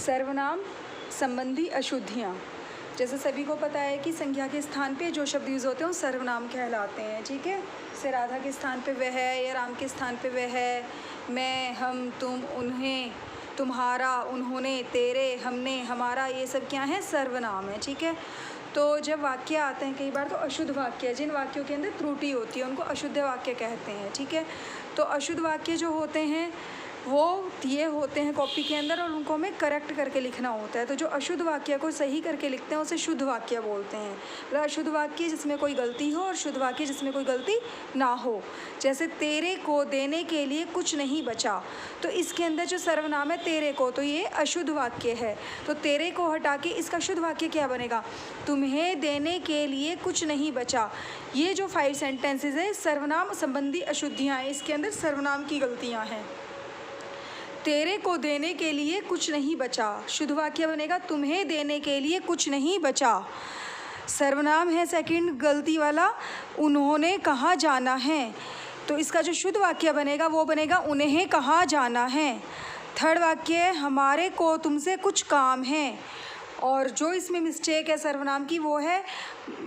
सर्वनाम संबंधी अशुद्धियाँ। जैसे सभी को पता है कि संज्ञा के स्थान पे जो शब्द यूज़ होते हैं वो सर्वनाम कहलाते हैं। ठीक है, जैसे राधा के स्थान पे वह है या राम के स्थान पे वह है, मैं, हम, तुम, उन्हें, तुम्हारा, उन्होंने, तेरे, हमने, हमारा, ये सब क्या है? सर्वनाम है। ठीक है, तो जब वाक्य आते हैं कई बार तो अशुद्ध वाक्य, जिन वाक्यों के अंदर त्रुटि होती है उनको अशुद्ध वाक्य कहते हैं। ठीक है, तो अशुद्ध वाक्य जो होते हैं वो ये होते हैं कॉपी के अंदर और उनको हमें करेक्ट करके लिखना होता है। तो जो अशुद्ध वाक्य को सही करके लिखते हैं उसे शुद्ध वाक्य बोलते हैं। मतलब अशुद्ध वाक्य जिसमें कोई गलती हो और शुद्ध वाक्य जिसमें कोई गलती ना हो। जैसे तेरे को देने के लिए कुछ नहीं बचा, तो इसके अंदर जो सर्वनाम है तेरे को, तो ये अशुद्ध वाक्य है। तो तेरे को हटा के इसका शुद्ध वाक्य क्या बनेगा? तुम्हें देने के लिए कुछ नहीं बचा। ये जो 5 सेंटेंसेज है सर्वनाम संबंधी अशुद्धियाँ हैं, इसके अंदर सर्वनाम की गलतियाँ हैं। तेरे को देने के लिए कुछ नहीं बचा, शुद्ध वाक्य बनेगा तुम्हें देने के लिए कुछ नहीं बचा। सर्वनाम है सेकंड गलती वाला, उन्होंने कहाँ जाना है, तो इसका जो शुद्ध वाक्य बनेगा वो बनेगा उन्हें कहाँ जाना है। थर्ड वाक्य हमारे को तुमसे कुछ काम है, और जो इसमें मिस्टेक है सर्वनाम की वो है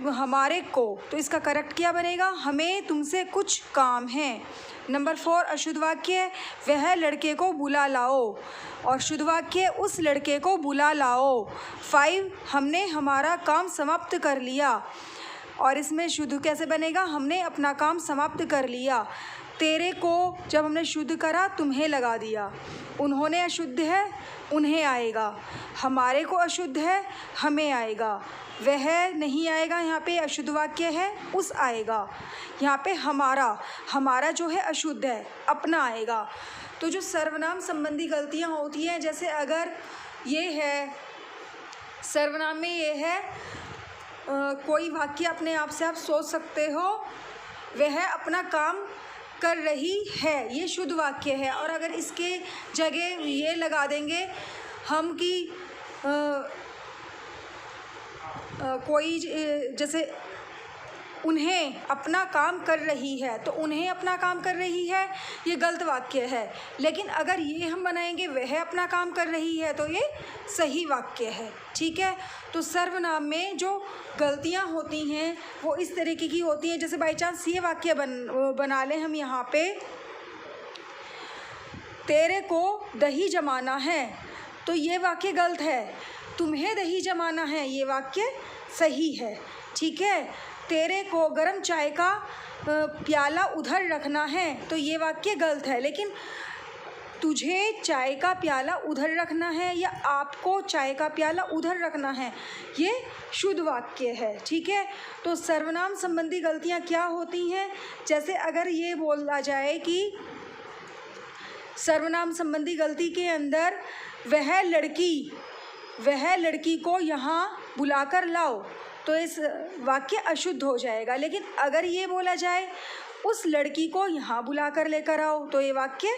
हमारे को, तो इसका करेक्ट क्या बनेगा? हमें तुमसे कुछ काम है। नंबर 4 अशुद्ध वाक्य वह लड़के को बुला लाओ, और शुद्ध वाक्य उस लड़के को बुला लाओ। 5 हमने हमारा काम समाप्त कर लिया, और इसमें शुद्ध कैसे बनेगा? हमने अपना काम समाप्त कर लिया। तेरे को जब हमने शुद्ध करा तुम्हें लगा दिया। उन्होंने अशुद्ध है, उन्हें आएगा। हमारे को अशुद्ध है, हमें आएगा। वह नहीं आएगा, यहाँ पे अशुद्ध वाक्य है, उस आएगा। यहाँ पे हमारा जो है अशुद्ध है, अपना आएगा। तो जो सर्वनाम संबंधी गलतियाँ होती हैं, जैसे अगर ये है सर्वनाम में ये है कोई वाक्य अपने आप से आप सोच सकते हो, वह अपना काम कर रही है, ये शुद्ध वाक्य है। और अगर इसके जगह ये लगा देंगे हम कि कोई जैसे उन्हें अपना काम कर रही है, तो उन्हें अपना काम कर रही है ये गलत वाक्य है। लेकिन अगर ये हम बनाएंगे वह अपना काम कर रही है, तो ये सही वाक्य है। ठीक है, तो सर्वनाम में जो गलतियां होती हैं वो इस तरीके की होती हैं। जैसे बाई चांस ये वाक्य बना लें हम यहाँ पे, तेरे को दही जमाना है, तो ये वाक्य गलत है। तुम्हें दही जमाना है, ये वाक्य सही है। ठीक है, तेरे को गर्म चाय का प्याला उधर रखना है, तो ये वाक्य गलत है। लेकिन तुझे चाय का प्याला उधर रखना है या आपको चाय का प्याला उधर रखना है, ये शुद्ध वाक्य है। ठीक है, तो सर्वनाम संबंधी गलतियाँ क्या होती हैं? जैसे अगर ये बोला जाए कि सर्वनाम संबंधी गलती के अंदर वह लड़की को यहाँ बुलाकर लाओ, तो इस वाक्य अशुद्ध हो जाएगा। लेकिन अगर ये बोला जाए उस लड़की को यहाँ बुलाकर लेकर आओ, तो ये वाक्य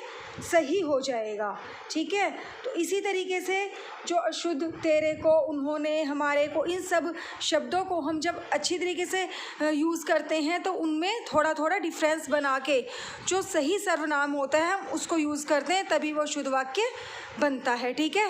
सही हो जाएगा। ठीक है, तो इसी तरीके से जो अशुद्ध तेरे को, उन्होंने, हमारे को, इन सब शब्दों को हम जब अच्छी तरीके से यूज़ करते हैं तो उनमें थोड़ा थोड़ा डिफरेंस बना के जो सही सर्वनाम होता है हम उसको यूज़ करते हैं, तभी वो शुद्ध वाक्य बनता है। ठीक है।